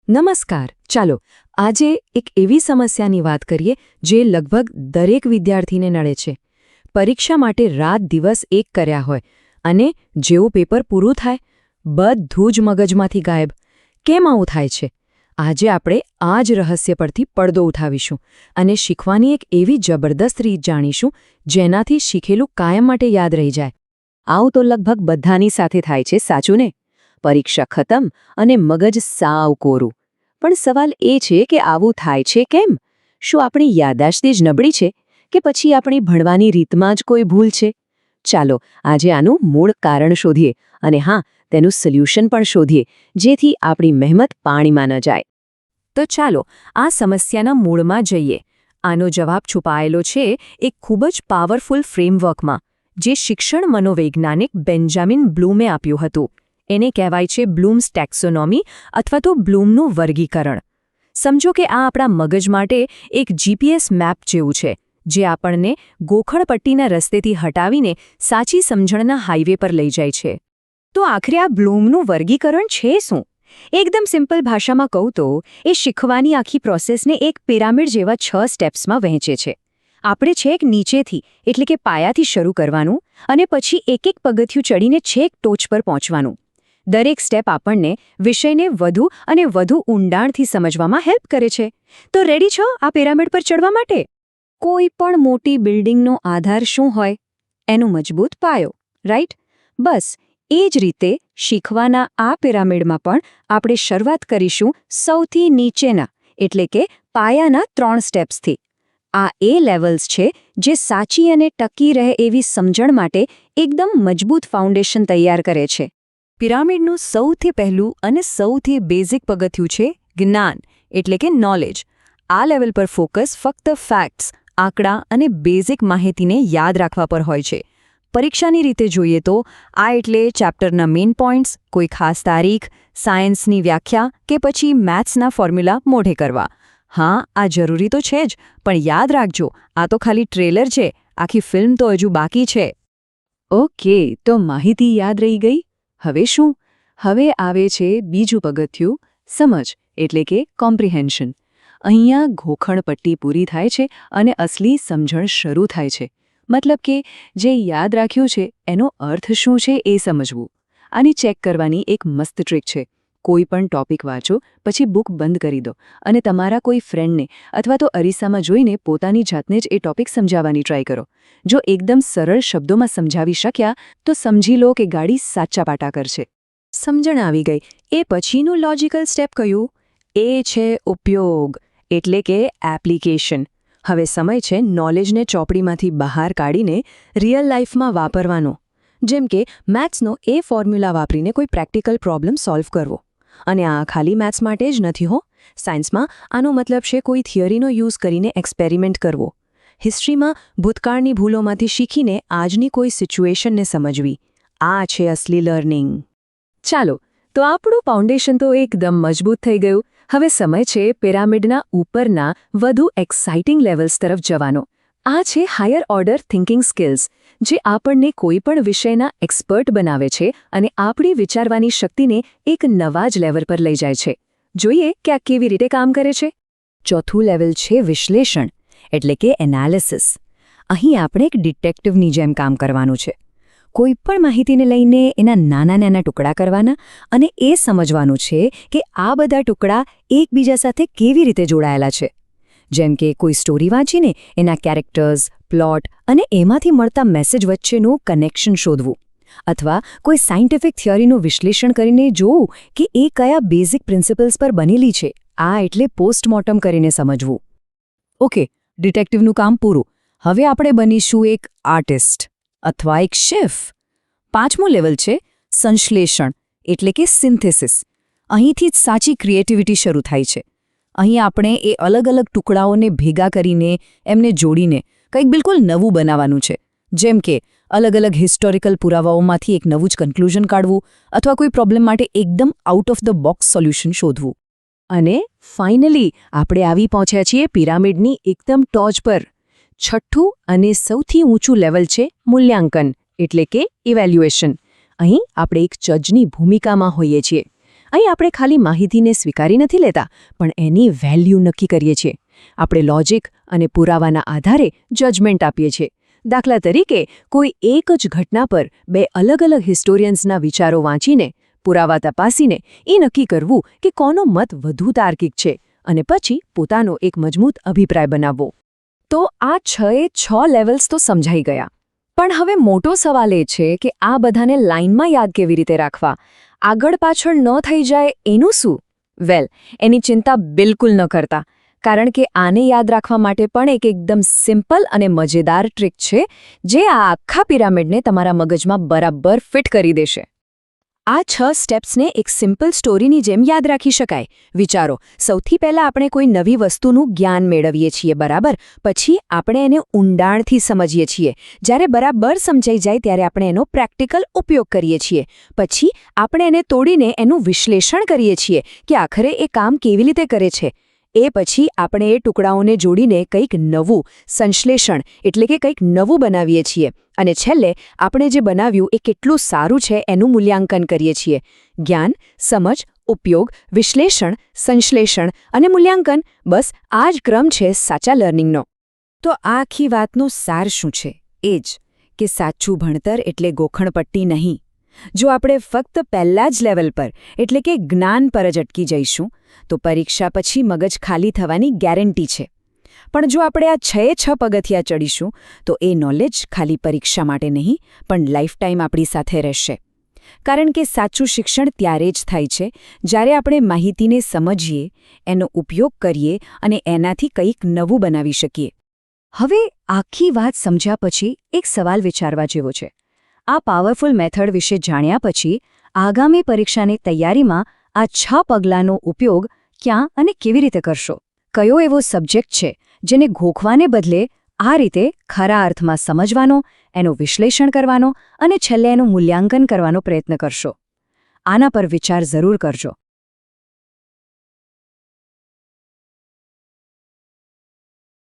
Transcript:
નમસ્કાર. ચાલો આજે એક એવી સમસ્યાની વાત કરીએ જે લગભગ દરેક વિદ્યાર્થીને નડે છે. પરીક્ષા માટે રાત દિવસ એક કર્યા હોય અને જેવું પેપર પૂરું થાય બધું જ મગજમાંથી ગાયબ. કેમ આવું થાય છે? આજે આપણે આ જ રહસ્ય પરથી પડદો ઉઠાવીશું અને શીખવાની એક એવી જબરદસ્ત રીત જાણીશું જેનાથી શીખેલું કાયમ માટે યાદ રહી જાય. આવું તો લગભગ બધાની સાથે થાય છે, સાચું ને? પરીક્ષા ખતમ અને મગજ સાવ કોરું. પણ સવાલ એ છે કે આવું થાય છે કેમ? શું આપણી યાદદાશ્ત જ નબળી છે કે પછી આપણી ભણવાની રીતમાં જ કોઈ ભૂલ છે? ચાલો આજે આનું મૂળ કારણ શોધીએ અને હા, તેનું સોલ્યુશન પણ શોધીએ જેથી આપણી મહેનત પાણીમાં ન જાય. તો ચાલો આ સમસ્યાના મૂળમાં જઈએ. આનો જવાબ છુપાયેલો છે એક ખૂબ જ પાવરફુલ ફ્રેમવર્કમાં, જે શિક્ષણ મનોવૈજ્ઞાનિક બેન્જામિન બ્લૂમે આપ્યું હતું. એને કહેવાય છે બ્લૂમ્સ ટેક્સોનોમી અથવા તો બ્લૂમનું વર્ગીકરણ. સમજો કે આ આપણા મગજ માટે એક જીપીએસ મેપ જેવું છે, જે આપણને ગોખણપટ્ટીના રસ્તેથી હટાવીને સાચી સમજણના હાઈવે પર લઈ જાય છે. તો આખરે આ બ્લૂમનું વર્ગીકરણ છે શું? એકદમ સિમ્પલ ભાષામાં કહું તો એ શીખવાની આખી પ્રોસેસને એક પિરામિડ જેવા 6 સ્ટેપ્સમાં વહેંચે છે. આપણે છેક નીચેથી એટલે કે પાયાથી શરૂ કરવાનું અને પછી એક એક પગથિયું ચડીને છેક ટોચ પર પહોંચવાનું. દરેક સ્ટેપ આપણને વિષયને વધુ અને વધુ ઊંડાણથી સમજવામાં હેલ્પ કરે છે. તો રેડી છો આ પિરામિડ પર ચડવા માટે? કોઈ પણ મોટી બિલ્ડિંગનો આધાર શું હોય? એનો મજબૂત પાયો, રાઈટ? બસ એ જ રીતે શીખવાના આ પિરામિડમાં પણ આપણે શરૂઆત કરીશું સૌથી નીચેના એટલે કે પાયાના 3 સ્ટેપ્સથી. આ એ લેવલ્સ છે જે સાચી અને ટકી રહે એવી સમજણ માટે એકદમ મજબૂત ફાઉન્ડેશન તૈયાર કરે છે. પિરામિડનું સૌથી પહેલું અને સૌથી બેઝિક પગથિયું છે જ્ઞાન એટલે કે નોલેજ. આ લેવલ પર ફોકસ ફક્ત ફેક્ટ્સ, આંકડા અને બેઝિક માહિતીને યાદ રાખવા પર હોય છે. પરીક્ષાની રીતે જોઈએ તો આ એટલે ચેપ્ટરના મેઇન પોઈન્ટ્સ, કોઈ ખાસ તારીખ, સાયન્સની વ્યાખ્યા કે પછી મેથ્સના ફોર્મ્યુલા મોઢે કરવા. હા, આ જરૂરી તો છે જ, પણ યાદ રાખજો આ તો ખાલી ટ્રેલર છે, આખી ફિલ્મ તો હજુ બાકી છે. ઓકે, તો માહિતી યાદ રહી ગઈ. હવે શું? હવે આવે છે બીજું પગથિયું, સમજ એટલે કે કોમ્પ્રિહેન્શન. અહીંયા ગોખણપટ્ટી પૂરી થાય છે અને અસલી સમજણ શરૂ થાય છે. મતલબ કે જે યાદ રાખ્યું છે એનો અર્થ શું છે એ સમજવું. આની ચેક કરવાની એક મસ્ત ટ્રીક છે. કોઈ પણ ટોપિક વાંચો, પછી બુક બંધ કરી દો અને તમારા કોઈ ફ્રેન્ડને અથવા તો અરીસામાં જોઈને પોતાની જાતને જ એ ટોપિક સમજાવવાની ટ્રાય કરો. જો એકદમ સરળ શબ્દોમાં સમજાવી શક્યા તો સમજી લો કે ગાડી સાચા પાટા કરશે. સમજણ આવી ગઈ. એ પછીનું લોજિકલ સ્ટેપ કયું? એ છે ઉપયોગ એટલે કે એપ્લિકેશન. હવે સમય છે નોલેજને ચોપડીમાંથી બહાર કાઢીને રિયલ લાઈફમાં વાપરવાનો. જેમ કે મેથ્સનો એ ફોર્મ્યુલા વાપરીને કોઈ પ્રેક્ટિકલ પ્રોબ્લેમ સોલ્વ કરવો. અને આ ખાલી મેથ્સ માટે જ નથી હો. સાયન્સમાં આનો મતલબ છે કોઈ થિયરીનો યુઝ કરીને એક્સપેરિમેન્ટ કરવો. હિસ્ટ્રીમાં ભૂતકાળની ભૂલોમાંથી શીખીને આજની કોઈ સિચ્યુએશનને સમજવી. આ છે અસલી લર્નિંગ. ચાલો, તો આપણું ફાઉન્ડેશન તો એકદમ મજબૂત થઈ ગયું. હવે સમય છે પિરામિડના ઉપરના વધુ એક્સાઇટિંગ લેવલ્સ તરફ જવાનો. આ છે હાયર ઓર્ડર થિંકિંગ સ્કિલ્સ, જે આપણને કોઈ પણ વિષયના એક્સપર્ટ બનાવે છે અને આપણી વિચારવાની શક્તિને એક નવા જ લેવલ પર લઈ જાય છે. જોઈએ કે આ કેવી રીતે કામ કરે છે. ચોથું લેવલ છે વિશ્લેષણ એટલે કે એનાલિસિસ. અહીં આપણે એક ડિટેક્ટિવની જેમ કામ કરવાનું છે. કોઈ પણ માહિતીને લઈને એના નાના નાના ટુકડા કરવાના અને એ સમજવાનું છે કે આ બધા ટુકડા એકબીજા સાથે કેવી રીતે જોડાયેલા છે. જેમ કે કોઈ સ્ટોરી વાંચીને એના કેરેક્ટર્સ, પ્લોટ અને એમાંથી મળતા મેસેજ વચ્ચેનું કનેક્શન શોધવું. અથવા કોઈ સાયન્ટિફિક થિયરીનું વિશ્લેષણ કરીને જોવું કે એ કયા બેઝિક પ્રિન્સિપલ્સ પર બનેલી છે. આ એટલે પોસ્ટમોર્ટમ કરીને સમજવું. ઓકે, ડિટેક્ટિવનું કામ પૂરું. હવે આપણે બનીશું એક આર્ટિસ્ટ અથવા એક શેફ. 5મું લેવલ છે સંશ્લેષણ એટલે કે સિન્થેસિસ. અહીંથી જ સાચી ક્રિએટિવિટી શરૂ થાય છે. અહીં આપણે એ અલગ અલગ ટુકડાઓને ભેગા કરીને એમને જોડીને કંઈક બિલકુલ નવું બનાવવાનું છે. જેમ કે અલગ અલગ હિસ્ટોરિકલ પુરાવાઓમાંથી એક નવું જ કન્ક્લુઝન કાઢવું અથવા કોઈ પ્રોબ્લેમ માટે એકદમ out of the box solution શોધવું. અને ફાઇનલી આપણે આવી પહોંચ્યા છીએ પિરામિડની એકદમ ટોચ પર. 6થું અને સૌથી ઊંચું લેવલ છે મૂલ્યાંકન એટલે કે ઇવેલ્યુએશન. અહીં આપણે એક જજની ભૂમિકામાં હોઈએ છીએ. અહીં આપણે ખાલી માહિતીને સ્વીકારી નથી લેતા, પણ એની વેલ્યુ નક્કી કરીએ છીએ. આપણે લોજિક અને પુરાવાના આધારે જજમેન્ટ આપીએ છીએ. દાખલા તરીકે, કોઈ એક જ ઘટના પર બે અલગ-અલગ હિસ્ટોરિયન્સના વિચારો વાંચીને, પુરાવા તપાસીને એ નક્કી કરવું કે કોનો મત વધુ તાર્કિક છે, અને પછી પોતાનો એક મજબૂત અભિપ્રાય બનાવવો. તો આ 6 લેવલ્સ તો સમજાઈ ગયા. પણ હવે મોટો સવાલ એ છે કે આ બધાને લાઇનમાં યાદ કેવી રીતે રાખવા? આગળ પાછળ ન થઈ જાય એનું શું? વેલ, એની ચિંતા બિલકુલ ન કરતા, કારણ કે આને યાદ રાખવા માટે પણ એક એકદમ સિમ્પલ અને મજેદાર ટ્રીક છે, જે આ આખા પિરામિડને તમારા મગજમાં બરાબર ફિટ કરી દેશે. આ 6 સ્ટેપ્સને એક સિમ્પલ સ્ટોરીની જેમ યાદ રાખી શકાય. વિચારો, સૌથી પહેલાં આપણે કોઈ નવી વસ્તુનું જ્ઞાન મેળવીએ છીએ, બરાબર? પછી આપણે એને ઊંડાણથી સમજીએ છીએ. જ્યારે બરાબર સમજાઈ જાય ત્યારે આપણે એનો પ્રેક્ટિકલ ઉપયોગ કરીએ છીએ. પછી આપણે એને તોડીને એનું વિશ્લેષણ કરીએ છીએ કે આખરે એ કામ કેવી રીતે કરે છે. એ પછી આપણે એ ટુકડાઓને જોડીને કંઈક નવું, સંશ્લેષણ એટલે કે કંઈક નવું બનાવીએ છીએ. અને છેલ્લે આપણે જે બનાવ્યું એ કેટલું સારું છે એનું મૂલ્યાંકન કરીએ છીએ. જ્ઞાન, સમજ, ઉપયોગ, વિશ્લેષણ, સંશ્લેષણ અને મૂલ્યાંકન, બસ આ જ ક્રમ છે સાચા લર્નિંગનો. તો આ આખી વાતનો સાર શું છે? એ જ કે સાચું ભણતર એટલે ગોખણપટ્ટી નહીં. જો આપણે ફક્ત પહેલા જ લેવલ પર એટલે કે જ્ઞાન પર જ અટકી જઈશું, તો પરીક્ષા પછી મગજ ખાલી થવાની ગેરંટી છે. પણ જો આપણે આ 6 પગથિયાં ચડીશું, તો એ નોલેજ ખાલી પરીક્ષા માટે નહીં, પણ લાઈફટાઈમ આપણી સાથે રહેશે. કારણ કે સાચું શિક્ષણ ત્યારે જ થાય છે જ્યારે આપણે માહિતીને સમજીએ, એનો ઉપયોગ કરીએ અને એનાથી કંઈક નવું બનાવી શકીએ. હવે આખી વાત સમજ્યા પછી એક સવાલ વિચારવા જેવો છે. આ પાવરફુલ મેથડ વિશે જાણ્યા પછી આગામી પરીક્ષાની તૈયારીમાં આ 6 પગલાંનો ઉપયોગ ક્યાં અને કેવી રીતે કરશો? કયો એવો સબ્જેક્ટ છે જેને ગોખવાને બદલે આ રીતે ખરા અર્થમાં સમજવાનો, એનું વિશ્લેષણ કરવાનો અને છેલ્લે એનું મૂલ્યાંકન કરવાનો પ્રયત્ન કરશો? આના પર વિચાર જરૂર કરજો.